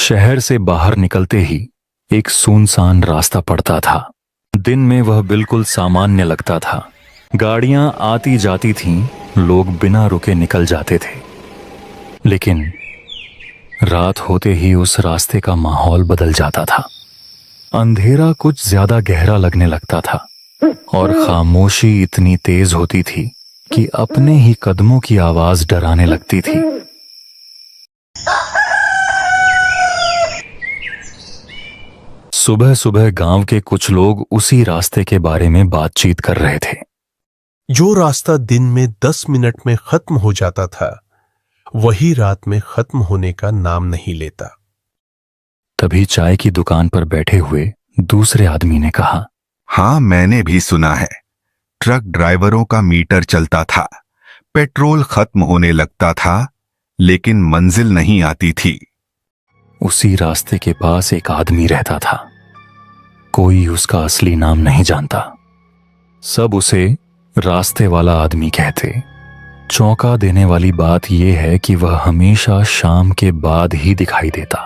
शहर से बाहर निकलते ही एक सुनसान रास्ता पड़ता था। दिन में वह बिल्कुल सामान्य लगता था। गाड़ियां आती जाती थीं, लोग बिना रुके निकल जाते थे। लेकिन रात होते ही उस रास्ते का माहौल बदल जाता था। अंधेरा कुछ ज्यादा गहरा लगने लगता था और खामोशी इतनी तेज होती थी कि अपने ही कदमों की आवाज डराने लगती थी। सुबह सुबह गांव के कुछ लोग उसी रास्ते के बारे में बातचीत कर रहे थे। जो रास्ता दिन में 10 मिनट में खत्म हो जाता था, वही रात में खत्म होने का नाम नहीं लेता। तभी चाय की दुकान पर बैठे हुए दूसरे आदमी ने कहा, हाँ, मैंने भी सुना है। ट्रक ड्राइवरों का मीटर चलता था, पेट्रोल खत्म होने लगता था, लेकिन मंजिल नहीं आती थी। उसी रास्ते के पास एक आदमी रहता था। कोई उसका असली नाम नहीं जानता। सब उसे रास्ते वाला आदमी कहते। चौंका देने वाली बात यह है कि वह हमेशा शाम के बाद ही दिखाई देता।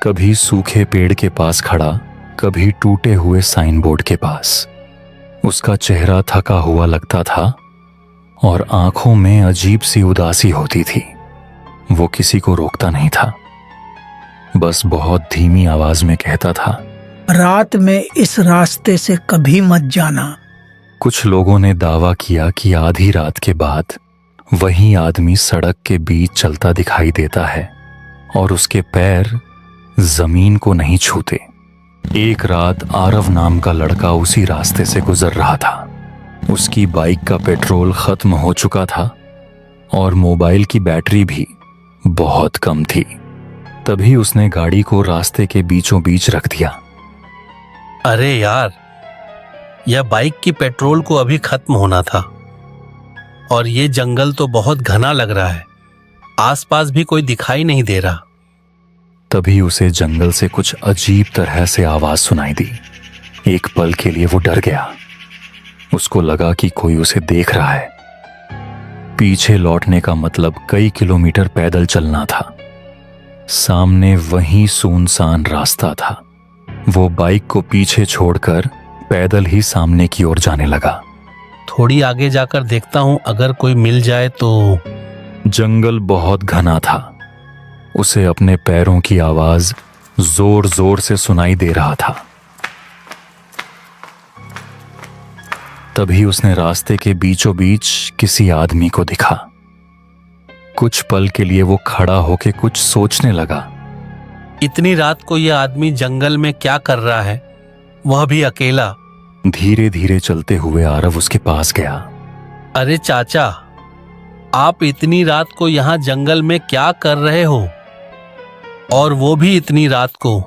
कभी सूखे पेड़ के पास खड़ा, कभी टूटे हुए साइन बोर्ड के पास। उसका चेहरा थका हुआ लगता था और आंखों में अजीब सी उदासी होती थी। वो किसी को रोकता नहीं था, बस बहुत धीमी आवाज में कहता था, रात में इस रास्ते से कभी मत जाना। कुछ लोगों ने दावा किया कि आधी रात के बाद वही आदमी सड़क के बीच चलता दिखाई देता है और उसके पैर जमीन को नहीं छूते। एक रात आरव नाम का लड़का उसी रास्ते से गुजर रहा था। उसकी बाइक का पेट्रोल खत्म हो चुका था और मोबाइल की बैटरी भी बहुत कम थी। तभी उसने गाड़ी को रास्ते के बीचों बीच रख दिया। अरे यार, यह बाइक की पेट्रोल को अभी खत्म होना था और ये जंगल तो बहुत घना लग रहा है। आसपास भी कोई दिखाई नहीं दे रहा। तभी उसे जंगल से कुछ अजीब तरह से आवाज सुनाई दी। एक पल के लिए वो डर गया। उसको लगा कि कोई उसे देख रहा है। पीछे लौटने का मतलब कई किलोमीटर पैदल चलना था। सामने वही सुनसान रास्ता था। वो बाइक को पीछे छोड़कर पैदल ही सामने की ओर जाने लगा। थोड़ी आगे जाकर देखता हूं, अगर कोई मिल जाए तो। जंगल बहुत घना था। उसे अपने पैरों की आवाज जोर जोर से सुनाई दे रहा था। तभी उसने रास्ते के बीचों बीच किसी आदमी को दिखा। कुछ पल के लिए वो खड़ा होके कुछ सोचने लगा। इतनी रात को यह आदमी जंगल में क्या कर रहा है, वह भी अकेला। धीरे धीरे चलते हुए आरव उसके पास गया। अरे चाचा, आप इतनी रात को यहाँ जंगल में क्या कर रहे हो, और वो भी इतनी रात को?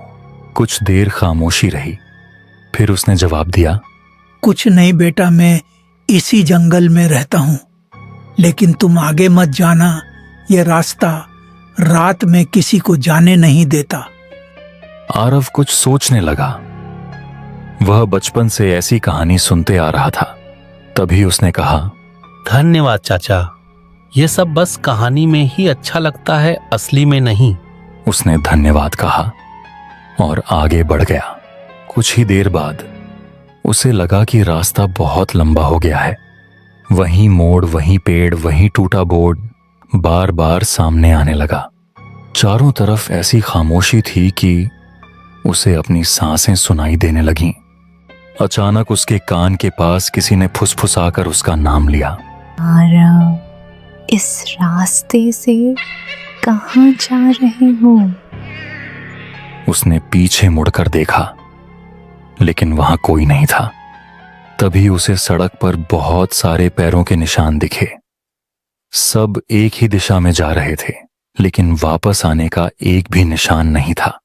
कुछ देर खामोशी रही, फिर उसने जवाब दिया, कुछ नहीं बेटा, मैं इसी जंगल में रहता हूँ, लेकिन तुम आगे मत जाना। यह रास्ता रात में किसी को जाने नहीं देता। आरव कुछ सोचने लगा। वह बचपन से ऐसी कहानी सुनते आ रहा था। तभी उसने कहा, धन्यवाद चाचा, यह सब बस कहानी में ही अच्छा लगता है, असली में नहीं। उसने धन्यवाद कहा और आगे बढ़ गया। कुछ ही देर बाद उसे लगा कि रास्ता बहुत लंबा हो गया है। वही मोड़, वही पेड़, वही टूटा बोर्ड बार बार सामने आने लगा। चारों तरफ ऐसी खामोशी थी कि उसे अपनी सांसें सुनाई देने लगीं। अचानक उसके कान के पास किसी ने फुसफुसाकर उसका नाम लिया। आरव, इस रास्ते से कहाँ जा रहे हो? उसने पीछे मुड़कर देखा, लेकिन वहां कोई नहीं था। तभी उसे सड़क पर बहुत सारे पैरों के निशान दिखे। सब एक ही दिशा में जा रहे थे, लेकिन वापस आने का एक भी निशान नहीं था।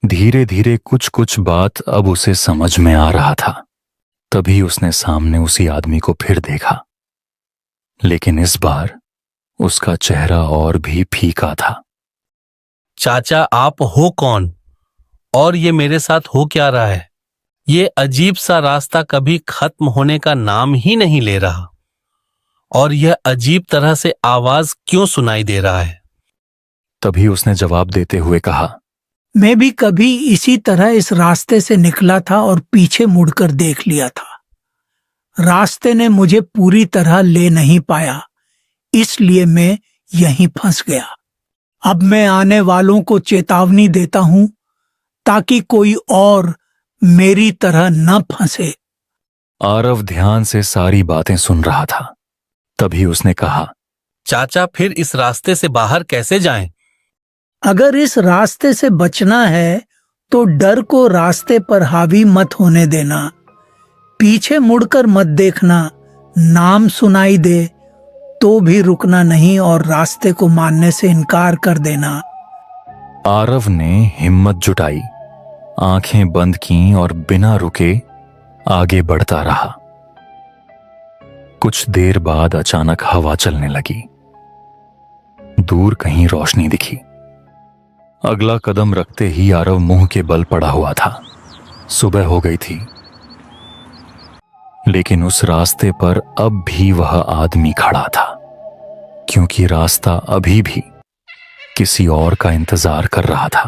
धीरे धीरे कुछ कुछ बात अब उसे समझ में आ रहा था। तभी उसने सामने उसी आदमी को फिर देखा, लेकिन इस बार उसका चेहरा और भी फीका था। चाचा, आप हो कौन, और ये मेरे साथ हो क्या रहा है? ये अजीब सा रास्ता कभी खत्म होने का नाम ही नहीं ले रहा, और यह अजीब तरह से आवाज क्यों सुनाई दे रहा है? तभी उसने जवाब देते हुए कहा, मैं भी कभी इसी तरह इस रास्ते से निकला था और पीछे मुड़कर देख लिया था। रास्ते ने मुझे पूरी तरह ले नहीं पाया, इसलिए मैं यहीं फंस गया। अब मैं आने वालों को चेतावनी देता हूं ताकि कोई और मेरी तरह न फंसे। आरव ध्यान से सारी बातें सुन रहा था। तभी उसने कहा, चाचा फिर इस रास्ते से बाहर कैसे जाएं? अगर इस रास्ते से बचना है तो डर को रास्ते पर हावी मत होने देना। पीछे मुड़कर मत देखना। नाम सुनाई दे तो भी रुकना नहीं और रास्ते को मानने से इनकार कर देना। आरव ने हिम्मत जुटाई, आंखें बंद की और बिना रुके आगे बढ़ता रहा। कुछ देर बाद अचानक हवा चलने लगी। दूर कहीं रोशनी दिखी। अगला कदम रखते ही आरव मुंह के बल पड़ा हुआ था। सुबह हो गई थी, लेकिन उस रास्ते पर अब भी वह आदमी खड़ा था, क्योंकि रास्ता अभी भी किसी और का इंतजार कर रहा था।